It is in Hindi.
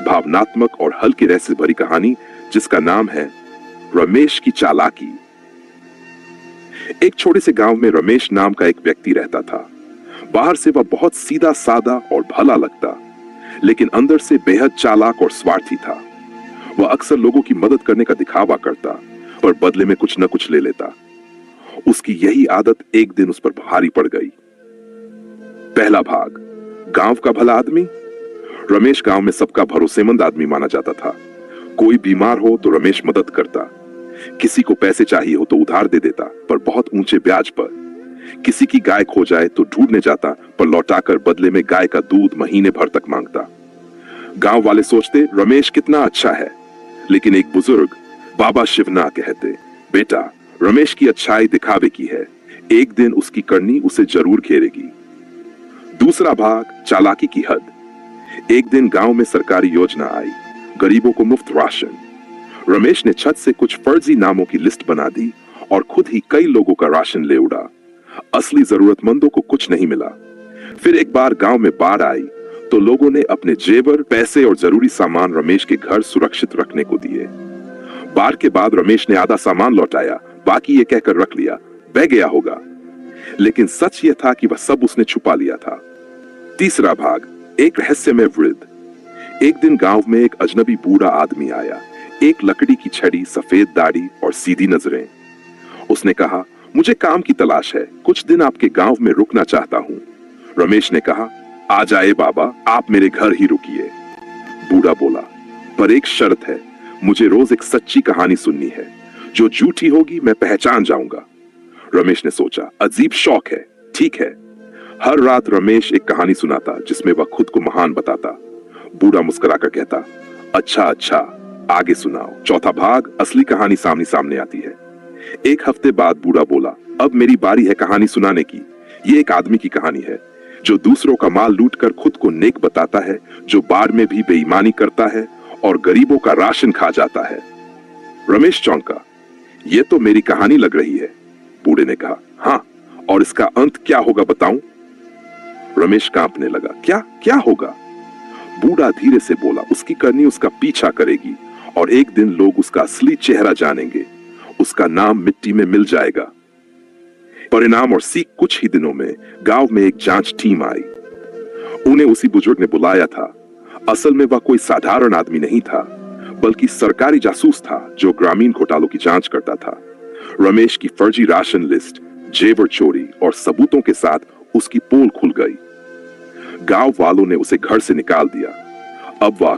भावनात्मक और हल्की रहस्य भरी कहानी जिसका नाम है रमेश की चालाकी। एक छोटे से गांव में रमेश नाम का एक व्यक्ति रहता था। बाहर से वह बहुत सीधा साधा और भला लगता, लेकिन अंदर से बेहद चालाक और स्वार्थी था। वह अक्सर लोगों की मदद करने का दिखावा करता, पर बदले में कुछ न कुछ ले लेता। उसकी यही आदत एक दिन उस पर भारी पड़ गई। पहला भाग, गांव का भला आदमी। रमेश गांव में सबका भरोसेमंद आदमी माना जाता था। कोई बीमार हो तो रमेश मदद करता, किसी को पैसे चाहिए हो तो उधार दे देता, पर बहुत ऊंचे ब्याज पर। किसी की गाय खो जाए तो ढूंढने जाता, पर लौटाकर बदले में गाय का दूध महीने भर तक मांगता। गांव वाले सोचते रमेश कितना अच्छा है, लेकिन एक बुजुर्ग बाबा शिवना कहते, बेटा रमेश की अच्छाई दिखावे की है, एक दिन उसकी करनी उसे जरूर घेरेगी। दूसरा भाग, चालाकी की हद। एक दिन गांव में सरकारी योजना आई, गरीबों को मुफ्त राशन। रमेश ने छत से कुछ फर्जी नामों की लिस्ट बना दी और खुद ही कई लोगों का राशन ले उड़ा। असली जरूरतमंदों को कुछ नहीं मिला। फिर एक बार गांव में बाढ़ आई तो लोगों ने अपने जेवर, पैसे और जरूरी सामान रमेश के घर सुरक्षित रखने को दिए। बाढ़ के बाद रमेश ने आधा सामान लौटाया, बाकी ये कहकर रख लिया बह गया होगा, लेकिन सच यह था कि वह सब उसने छुपा लिया था। तीसरा भाग, एक रहस्यमय वृद्ध। एक दिन गांव में एक अजनबी बूढ़ा आदमी आया, एक लकड़ी की छड़ी, सफेद दाढ़ी और सीधी नजरें। उसने कहा, मुझे काम की तलाश है, कुछ दिन आपके गांव में रुकना चाहता हूं। रमेश ने कहा, आ जाए बाबा, आप मेरे घर ही रुकिए। बूढ़ा बोला, पर एक शर्त है, मुझे रोज एक सच्ची कहानी सुननी है, जो झूठी होगी मैं पहचान जाऊंगा। रमेश ने सोचा, अजीब शौक है, ठीक है। हर रात रमेश एक कहानी सुनाता जिसमें वह खुद को महान बताता। बूढ़ा मुस्कुराकर कहता, अच्छा अच्छा, आगे सुनाओ। चौथा भाग, असली कहानी सामने सामने आती है। एक हफ्ते बाद बूढ़ा बोला, अब मेरी बारी है कहानी सुनाने की। ये एक आदमी की कहानी है जो दूसरों का माल लूटकर खुद को नेक बताता है, जो बाढ़ में भी बेईमानी करता है और गरीबों का राशन खा जाता है। रमेश चौंका, ये तो मेरी कहानी लग रही है। बूढ़े ने कहा, हाँ, और इसका अंत क्या होगा बताऊं? रमेश कांपने लगा, क्या क्या होगा? बूढ़ा धीरे से बोला, उसकी करनी उसका पीछा करेगी और एक दिन लोग उसका असली चेहरा जानेंगे, उसका नाम मिट्टी में मिल जाएगा। परिणाम और सीख, कुछ ही दिनों में गांव में एक जांच टीम आई। उन्हें उसी बुजुर्ग ने बुलाया था। असल में वह कोई साधारण आदमी नहीं था, बल्कि सरकारी जासूस था जो ग्रामीण घोटालों की जांच करता था। रमेश की फर्जी राशन लिस्ट, जेवर चोरी और सबूतों के साथ उसकी पोल खुल गई। गांव वालों ने उसे घर से निकाल दिया। अब वह